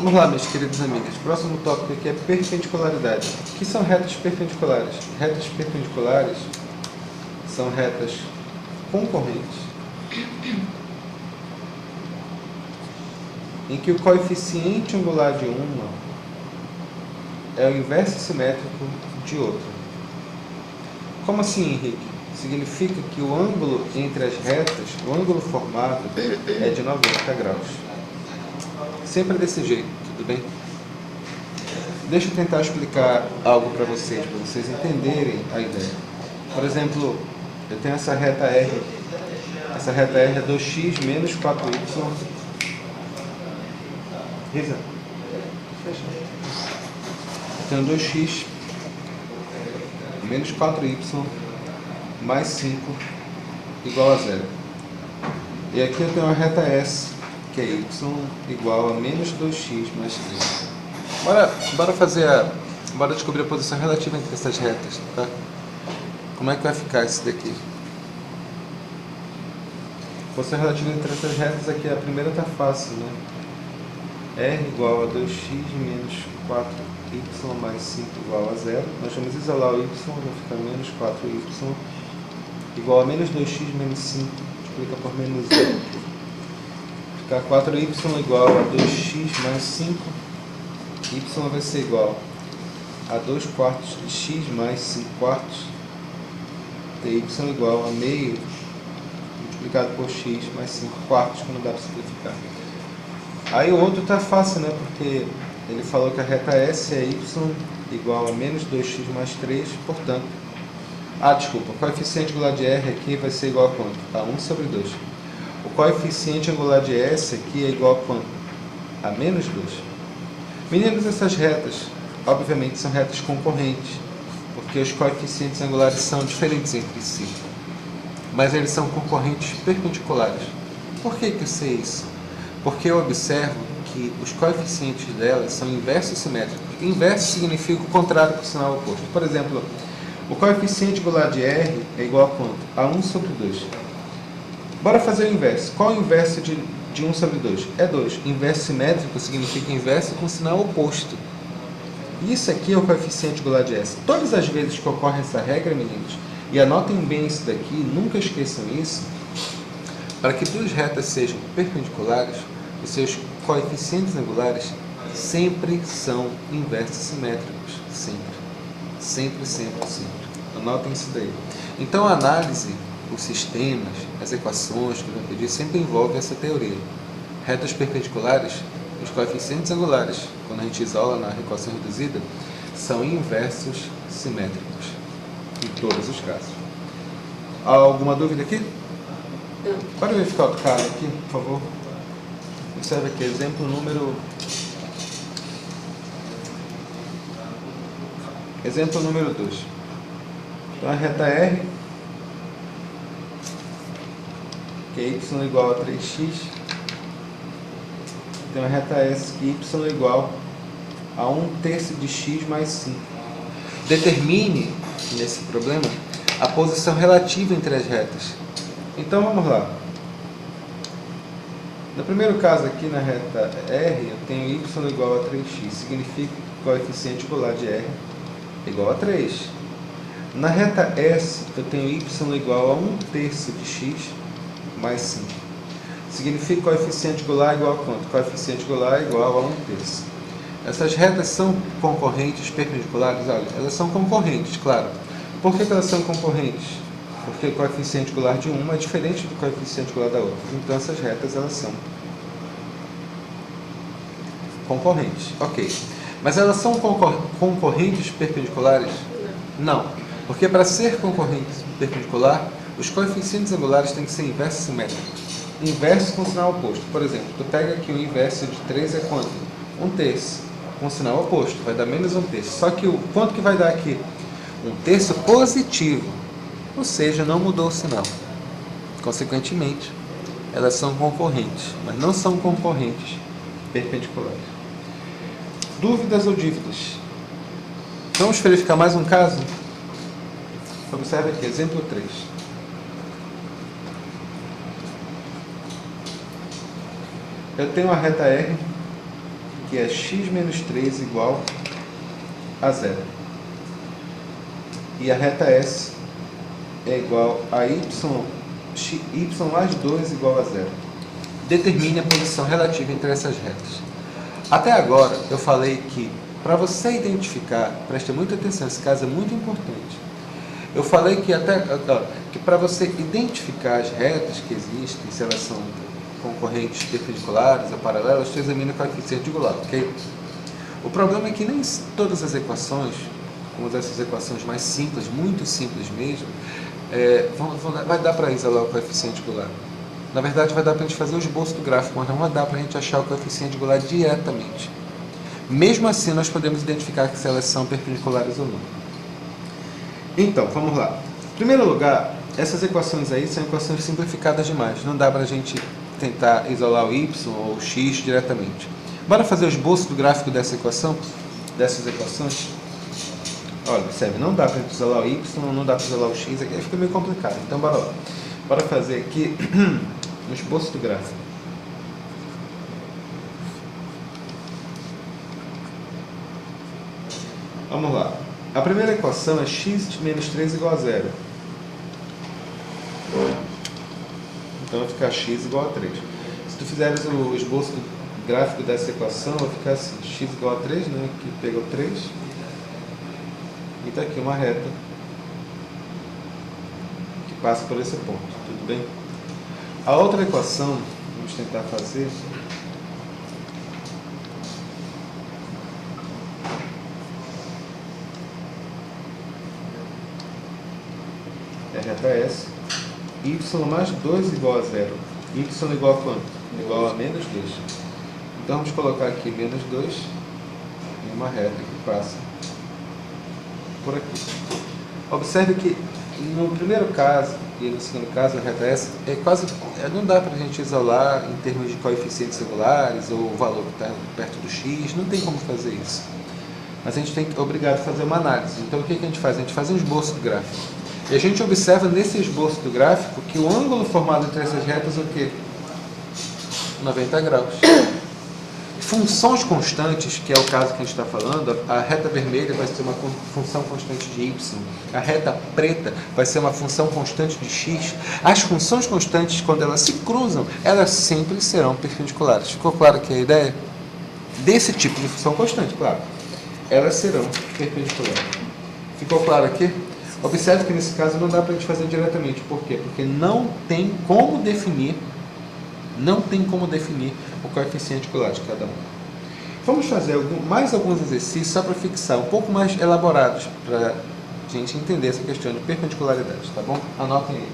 Vamos lá, meus queridos amigos. Próximo tópico aqui é perpendicularidade. O que são retas perpendiculares? Retas perpendiculares são retas concorrentes em que o coeficiente angular de uma é o inverso simétrico de outra. Como assim, Henrique? Significa que o ângulo entre as retas, o ângulo formado, é de 90 graus. Sempre desse jeito, tudo bem? Deixa eu tentar explicar algo para vocês entenderem a ideia. Por exemplo, eu tenho essa reta R. Essa reta R é 2x menos 4y. Risa. Eu tenho 2x menos 4y mais 5 igual a 0. E aqui eu tenho a reta S, que é y igual a menos 2x mais 3. Bora descobrir a posição relativa entre essas retas, tá? Como é que vai ficar isso daqui? A posição relativa entre essas retas aqui, a primeira tá fácil, né? R igual a 2x menos 4y mais 5 igual a 0. Nós vamos isolar o y, vai ficar menos 4y igual a menos 2x menos 5, multiplica por menos 0. Ficar 4y igual a 2x mais 5, y vai ser igual a 2 quartos de x mais 5 quartos, y igual a meio multiplicado por x mais 5 quartos, que não dá para simplificar. Aí o outro está fácil, né? Porque ele falou que a reta S é y igual a menos 2x mais 3, portanto... desculpa, o coeficiente angular de R aqui vai ser igual a quanto? A 1 sobre 2. O coeficiente angular de S aqui é igual a quanto? A menos 2. Meninos, essas retas, obviamente, são retas concorrentes, porque os coeficientes angulares são diferentes entre si. Mas eles são concorrentes perpendiculares. Por que eu sei isso? Porque eu observo que os coeficientes delas são inversos simétricos. Inverso significa o contrário com o sinal oposto. Por exemplo, o coeficiente angular de R é igual a quanto? A 1 sobre 2. Bora fazer o inverso. Qual é o inverso de 1 sobre 2? É 2. Inverso simétrico significa inverso com sinal oposto. Isso aqui é o coeficiente angular de S. Todas as vezes que ocorre essa regra, meninos, e anotem bem isso daqui, nunca esqueçam isso, para que duas retas sejam perpendiculares, os seus coeficientes angulares sempre são inversos simétricos. Sempre. Sempre, sempre, sempre. Anotem isso daí. Então a análise, os sistemas, as equações que eu vou pedir sempre envolve essa teoria. Retas perpendiculares, os coeficientes angulares, quando a gente isola na equação reduzida, são inversos simétricos. Em todos os casos. Há alguma dúvida aqui? Não. Pode verificar o caso aqui, por favor. Observe aqui, exemplo número 2. Então a reta R, que é y igual a 3x, tem a reta S, que y é igual a 1/3 de x mais 5. Determine, nesse problema, a posição relativa entre as retas. Então vamos lá. No primeiro caso aqui, na reta R, eu tenho y igual a 3x, significa que o coeficiente angular de R é igual a 3. Na reta S, eu tenho y igual a 1/3 de x mais 5. Significa que o coeficiente angular é igual a quanto? O coeficiente angular é igual a 1/3. Essas retas são concorrentes perpendiculares? Olha, elas são concorrentes, claro. Por que elas são concorrentes? Porque o coeficiente angular de uma é diferente do coeficiente angular da outra. Então essas retas, elas são concorrentes. Ok. Mas elas são concorrentes perpendiculares? Não. Porque para ser concorrente perpendicular, os coeficientes angulares têm que ser inversos simétricos. Inverso com sinal oposto. Por exemplo, tu pega aqui o inverso de 3 é quanto? 1/3. Com sinal oposto, vai dar menos 1/3. Só que quanto que vai dar aqui? 1/3 positivo. Ou seja, não mudou o sinal. Consequentemente, elas são concorrentes, mas não são concorrentes perpendiculares. Dúvidas ou dívidas? Vamos verificar mais um caso? Observe aqui, exemplo 3. Eu tenho a reta R, que é x menos 3 igual a zero. E a reta S é igual a y mais 2 igual a zero. Determine a posição relativa entre essas retas. Até agora eu falei que para você identificar, preste muita atenção, esse caso é muito importante. Eu falei que para você identificar as retas que existem, se elas são concorrentes perpendiculares ou paralelas, você examina o coeficiente angular, ok? O problema é que nem todas as equações, como essas equações mais simples, muito simples mesmo, vai dar para isolar o coeficiente angular. Na verdade, vai dar para a gente fazer o esboço do gráfico, mas não vai dar para a gente achar o coeficiente angular diretamente. Mesmo assim, nós podemos identificar se elas são perpendiculares ou não. Então, vamos lá. Em primeiro lugar, essas equações aí são equações simplificadas demais. Não dá para a gente tentar isolar o y ou o x diretamente. Bora fazer o esboço do gráfico dessas equações? Olha, observe, não dá para isolar o y, não dá para isolar o x, aqui fica meio complicado. Então, bora lá. Bora fazer aqui o esboço do gráfico. Vamos lá. A primeira equação é x menos 3 igual a zero. Então vai ficar x igual a 3. Se tu fizeres o esboço do gráfico dessa equação, vai ficar assim, x igual a 3, né? Aqui pegou 3. E está aqui uma reta que passa por esse ponto, tudo bem? A outra equação, vamos tentar fazer, é a reta S, y mais 2 igual a zero. Y igual a quanto? Igual a menos 2. Então vamos colocar aqui menos 2 em uma reta que passa por aqui. Observe que no primeiro caso e no segundo caso, a reta S, não dá para a gente isolar em termos de coeficientes angulares ou o valor que está perto do x, não tem como fazer isso. Mas a gente é obrigado a fazer uma análise. Então o que a gente faz? A gente faz um esboço do gráfico. E a gente observa nesse esboço do gráfico que o ângulo formado entre essas retas é o quê? 90 graus. Funções constantes, que é o caso que a gente está falando, a reta vermelha vai ser uma função constante de y, a reta preta vai ser uma função constante de x. As funções constantes, quando elas se cruzam, elas sempre serão perpendiculares. Ficou claro aqui a ideia? Desse tipo de função constante, claro. Elas serão perpendiculares. Ficou claro aqui? Observe que nesse caso não dá para a gente fazer diretamente. Por quê? Porque não tem como definir o coeficiente angular de cada um. Vamos fazer mais alguns exercícios só para fixar, um pouco mais elaborados, para a gente entender essa questão de perpendicularidade, tá bom? Anotem aí.